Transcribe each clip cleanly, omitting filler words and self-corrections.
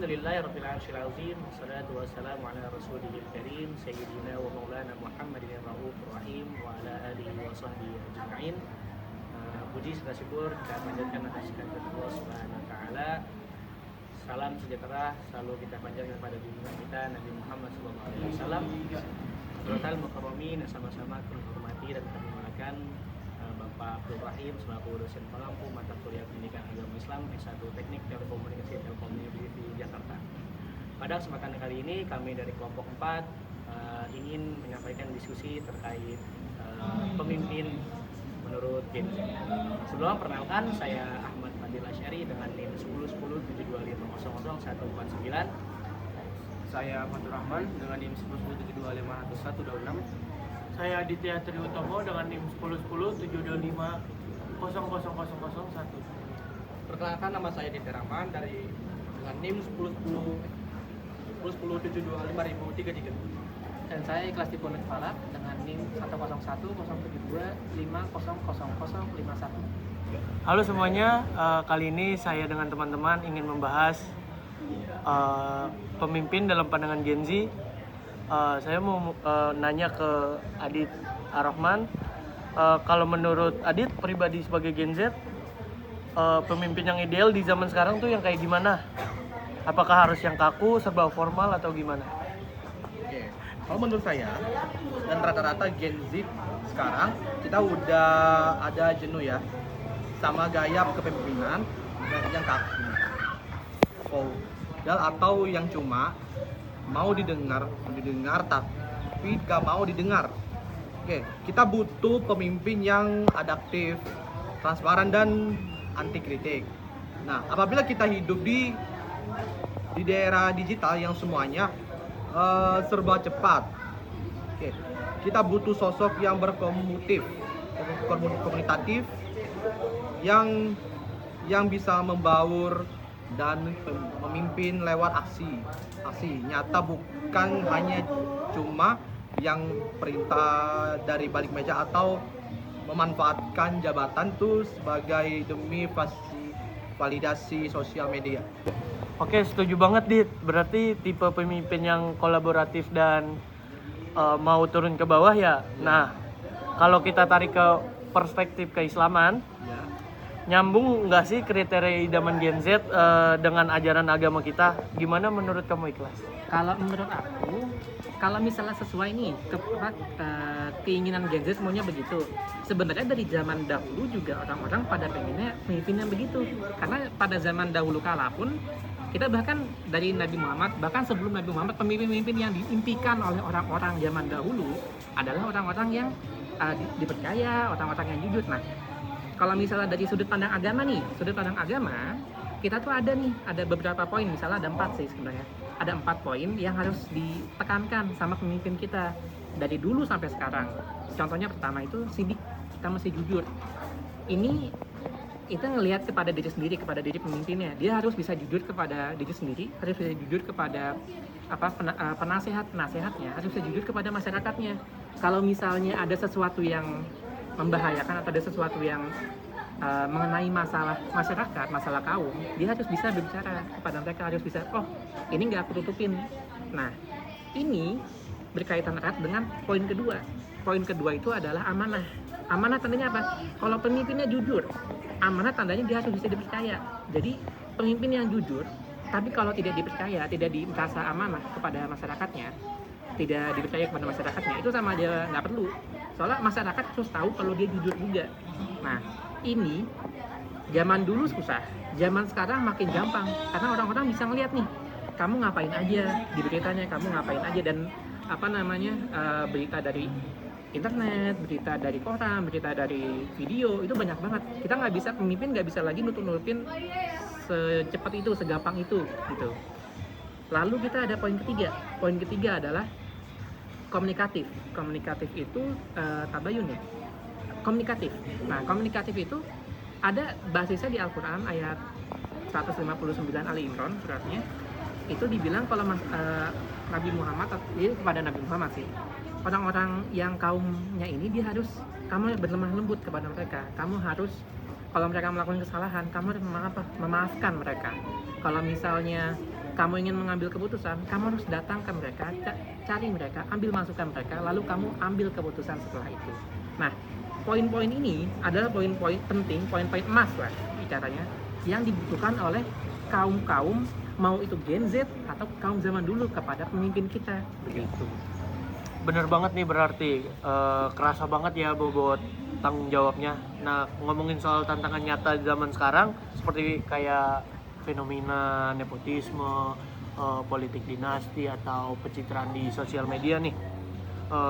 Alhamdulillahirabbil alamin. Wassalatu wassalamu ala rasulil karim sayyidina wa maulana Muhammadin raufur rahim wa ala alihi wa sahbihi ajma'in. Puji serta syukur kita panjatkan atas kehadirat Allah Subhanahu wa taala. Salam sejahtera selalu kita panjatkan pada junjungan kita Nabi Muhammad sallallahu alaihi wasallam. Hadirin mukarramin, sama-sama kami hormati dan kami muliakan Bapak Abdul Rahim selaku dosen pengampu mata kuliah pendidikan agama Islam S1 Teknik Telekomunikasi Telkom-University Jakarta. Pada kesempatan kali ini kami dari kelompok 4 ingin menyampaikan diskusi terkait pemimpin menurut Gen Z. Sebelum perkenalkan, saya Ahmad Fadil Asyari dengan NIM 101072500149. Saya Fatur Rahman dengan NIM 1010725126. Saya Aditya Triutomo dengan NIM 101072500001. Perkenalkan, nama saya Aditya Rahman dengan NIM 1010725033. Dan saya Ikhlas Diponut Falak dengan NIM 1010725000051. Halo semuanya, kali ini saya dengan teman-teman ingin membahas pemimpin dalam pandangan Gen Z. Saya mau nanya ke Adit Ar-Rahman, kalau menurut Adit pribadi sebagai Gen Z, pemimpin yang ideal di zaman sekarang tuh yang kayak gimana? Apakah harus yang kaku, serba formal atau gimana? Oke, kalau menurut saya dan rata-rata Gen Z sekarang kita udah ada jenuh ya sama gaya kepemimpinan yang kaku, feodal atau yang cuma mau didengar tapi gak mau didengar. Oke, kita butuh pemimpin yang adaptif, transparan dan anti kritik. Nah, apabila kita hidup di daerah digital yang semuanya serba cepat, oke, kita butuh sosok yang komunikatif, yang bisa membaur dan memimpin lewat aksi nyata, bukan hanya cuma yang perintah dari balik meja atau memanfaatkan jabatan tuh sebagai demi validasi sosial media. Oke, setuju banget Dit. Berarti tipe pemimpin yang kolaboratif dan mau turun ke bawah ya. Nah, kalau kita tarik ke perspektif keislaman, nyambung nggak sih kriteria idaman Gen Z dengan ajaran agama kita? Gimana menurut kamu, Ikhlas? Kalau menurut aku, kalau misalnya sesuai nih keinginan Gen Z semuanya begitu. Sebenarnya dari zaman dahulu juga orang-orang pada pengennya pemimpin yang begitu. Karena pada zaman dahulu kala pun kita bahkan dari Nabi Muhammad, bahkan sebelum Nabi Muhammad, pemimpin-pemimpin yang diimpikan oleh orang-orang zaman dahulu adalah orang-orang yang dipercaya, orang-orang yang jujur. Nah, kalau misalnya dari sudut pandang agama nih, kita tuh ada beberapa poin, misalnya ada 4 sih sebenarnya. Ada 4 poin yang harus ditekankan sama pemimpin kita dari dulu sampai sekarang. Contohnya pertama itu sidik, kita mesti jujur. Ini kita ngelihat kepada diri sendiri, kepada diri pemimpinnya. Dia harus bisa jujur kepada diri sendiri, harus bisa jujur kepada penasehatnya, harus bisa jujur kepada masyarakatnya. Kalau misalnya ada sesuatu yang membahayakan atau ada sesuatu yang mengenai masalah masyarakat, masalah kaum, dia harus bisa berbicara kepada mereka, harus bisa, oh ini nggak aku tutupin. Nah, ini berkaitan erat dengan poin kedua. Poin kedua itu adalah amanah. Amanah tandanya apa? Kalau pemimpinnya jujur, amanah tandanya dia harus bisa dipercaya. Jadi pemimpin yang jujur, tapi kalau tidak dipercaya, tidak merasa amanah kepada masyarakatnya, tidak dipercaya kepada masyarakatnya, itu sama aja nggak perlu. Soalnya masyarakat harus tahu kalau dia jujur juga. Nah, ini zaman dulu susah, zaman sekarang makin gampang karena orang-orang bisa ngeliat nih, kamu ngapain aja di beritanya, kamu ngapain aja, dan berita dari internet, berita dari koran, berita dari video, itu banyak banget. Kita pemimpin nggak bisa lagi nutupin secepat itu, segampang itu gitu. Lalu kita ada poin ketiga adalah komunikatif. Komunikatif itu tabayun ya. Komunikatif. Nah, komunikatif itu ada basisnya di Al-Qur'an ayat 159 Ali Imran suratnya. Itu dibilang kalau Nabi Muhammad, kepada Nabi Muhammad sih, orang-orang yang kaumnya ini dia harus, kamu berlemah lembut kepada mereka. Kamu harus, kalau mereka melakukan kesalahan, kamu harus memaafkan mereka. Kalau misalnya kamu ingin mengambil keputusan, kamu harus datang ke mereka, cari mereka, ambil masukan mereka, lalu kamu ambil keputusan setelah itu. Nah, poin-poin ini adalah poin-poin penting, poin-poin emas lah bicaranya, yang dibutuhkan oleh kaum-kaum, mau itu Gen Z atau kaum zaman dulu kepada pemimpin kita, begitu. Bener banget nih, berarti kerasa banget ya bobot tanggung jawabnya. Nah, ngomongin soal tantangan nyata zaman sekarang seperti kayak fenomena nepotisme, politik dinasti atau pencitraan di sosial media nih.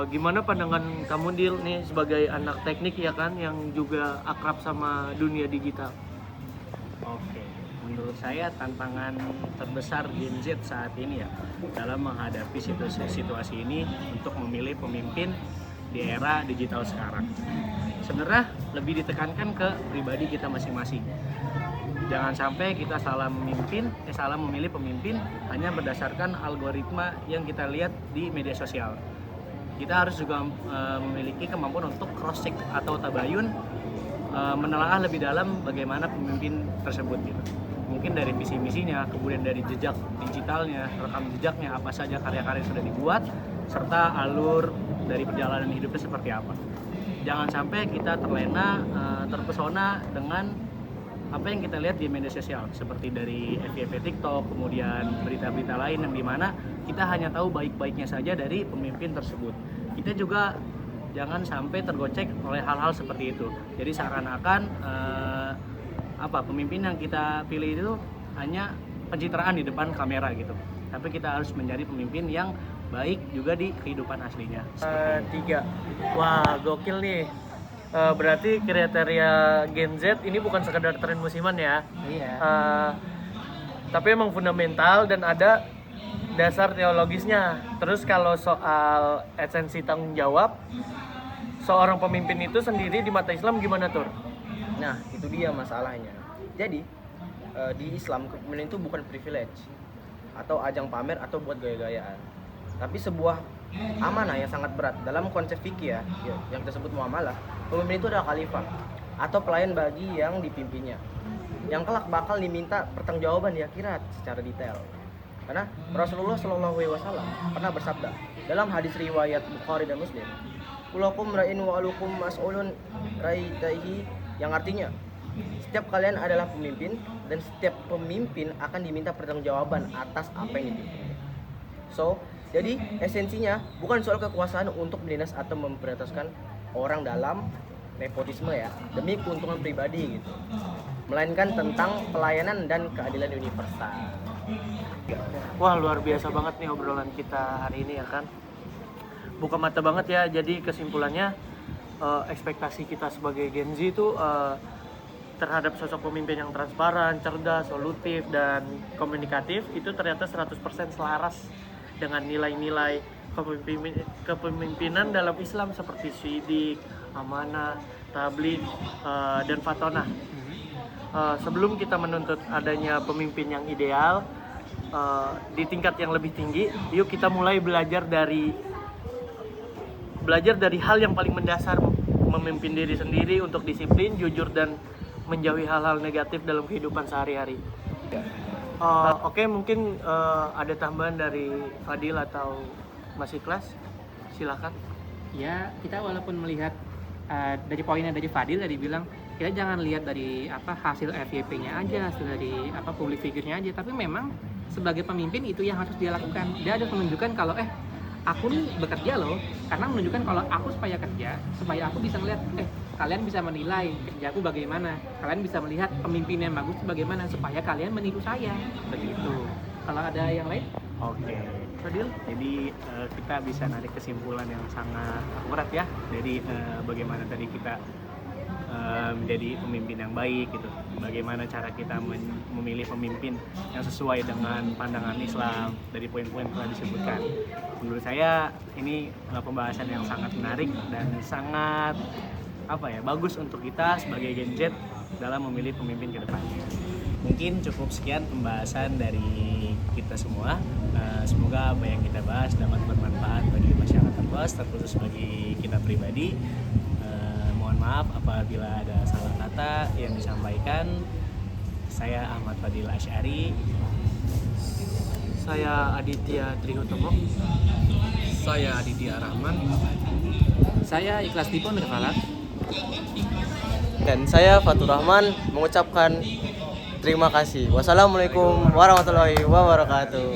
Gimana pandangan kamu, Dil, nih sebagai anak teknik ya kan, yang juga akrab sama dunia digital? Oke, menurut saya tantangan terbesar Gen Z saat ini ya dalam menghadapi situasi ini untuk memilih pemimpin di era digital sekarang. Sebenarnya lebih ditekankan ke pribadi kita masing-masing. Jangan sampai kita salah memilih pemimpin hanya berdasarkan algoritma yang kita lihat di media sosial. Kita harus juga memiliki kemampuan untuk cross check atau tabayun, menelaah lebih dalam bagaimana pemimpin tersebut gitu. Mungkin dari visi misinya, kemudian dari jejak digitalnya, rekam jejaknya, apa saja karya-karya yang sudah dibuat, serta alur dari perjalanan hidupnya seperti apa. Jangan sampai kita terlena, terpesona dengan apa yang kita lihat di media sosial, seperti dari FYP TikTok, kemudian berita-berita lain yang dimana kita hanya tahu baik-baiknya saja dari pemimpin tersebut. Kita juga jangan sampai tergocek oleh hal-hal seperti itu. Jadi seakan-akan pemimpin yang kita pilih itu hanya pencitraan di depan kamera gitu. Tapi kita harus menjadi pemimpin yang baik juga di kehidupan aslinya. 3. Wah, gokil nih. Berarti kriteria Gen Z ini bukan sekedar tren musiman ya. Iya. Tapi emang fundamental dan ada dasar teologisnya. Terus kalau soal esensi tanggung jawab, seorang pemimpin itu sendiri di mata Islam gimana, Tur? Nah, itu dia masalahnya. Jadi, di Islam kepemimpinan itu bukan privilege atau ajang pamer atau buat gaya-gayaan, tapi sebuah amanah yang sangat berat. Dalam konsep fikih ya, yang kita sebut muamalah, pemimpin itu adalah khalifah atau pelayan bagi yang dipimpinnya, yang kelak bakal diminta pertanggungjawaban di akhirat secara detail. Karena Rasulullah SAW pernah bersabda dalam hadis riwayat Bukhari dan Muslim, "Kulakum ra'in wa alukum mas'ulun ra'itaihi," yang artinya setiap kalian adalah pemimpin dan setiap pemimpin akan diminta pertanggungjawaban atas apa yang dipimpin. So, jadi esensinya bukan soal kekuasaan untuk menindas atau memprioritaskan orang dalam nepotisme ya, demi keuntungan pribadi gitu, melainkan tentang pelayanan dan keadilan universal. Wah, luar biasa banget nih obrolan kita hari ini ya kan. Buka mata banget ya. Jadi kesimpulannya, ekspektasi kita sebagai Gen Z itu terhadap sosok pemimpin yang transparan, cerdas, solutif, dan komunikatif itu ternyata 100% selaras dengan nilai-nilai kepemimpinan dalam Islam seperti syidik, amanah, tabligh, dan fatonah. Sebelum kita menuntut adanya pemimpin yang ideal di tingkat yang lebih tinggi, yuk kita mulai belajar dari hal yang paling mendasar, memimpin diri sendiri untuk disiplin, jujur, dan menjauhi hal-hal negatif dalam kehidupan sehari-hari. Oke, mungkin ada tambahan dari Fadil atau Mas Ikhlas, silakan. Ya, kita walaupun melihat dari poinnya dari Fadil tadi bilang kita jangan lihat dari hasil FYP-nya aja, hasil dari public figure-nya aja, tapi memang sebagai pemimpin itu yang harus dia lakukan. Dia harus menunjukkan kalau aku nih bekerja loh, karena menunjukkan kalau aku supaya kerja, supaya aku bisa ngeliat kalian bisa menilai kerjaku bagaimana, kalian bisa melihat pemimpin yang bagus itu bagaimana, supaya kalian meniru saya, begitu. Kalau ada yang lain? Oke, Fadil. Jadi kita bisa narik kesimpulan yang sangat akurat ya dari bagaimana tadi kita menjadi pemimpin yang baik gitu. Bagaimana cara kita memilih pemimpin yang sesuai dengan pandangan Islam dari poin-poin yang telah disebutkan. Menurut saya ini pembahasan yang sangat menarik dan sangat bagus untuk kita sebagai Gen Z dalam memilih pemimpin ke depannya. Mungkin cukup sekian pembahasan dari kita semua. Semoga apa yang kita bahas dapat bermanfaat bagi masyarakat luas, terkhusus bagi kita pribadi. Mohon maaf apabila ada salah kata yang disampaikan. Saya Ahmad Fadil Asy'ari. Saya Aditya Trihutomo. Saya Aditya Rahman. Saya Ikhlas Dipo Nirvalat. Dan saya Fatur Rahman mengucapkan terima kasih. Wassalamualaikum warahmatullahi wabarakatuh.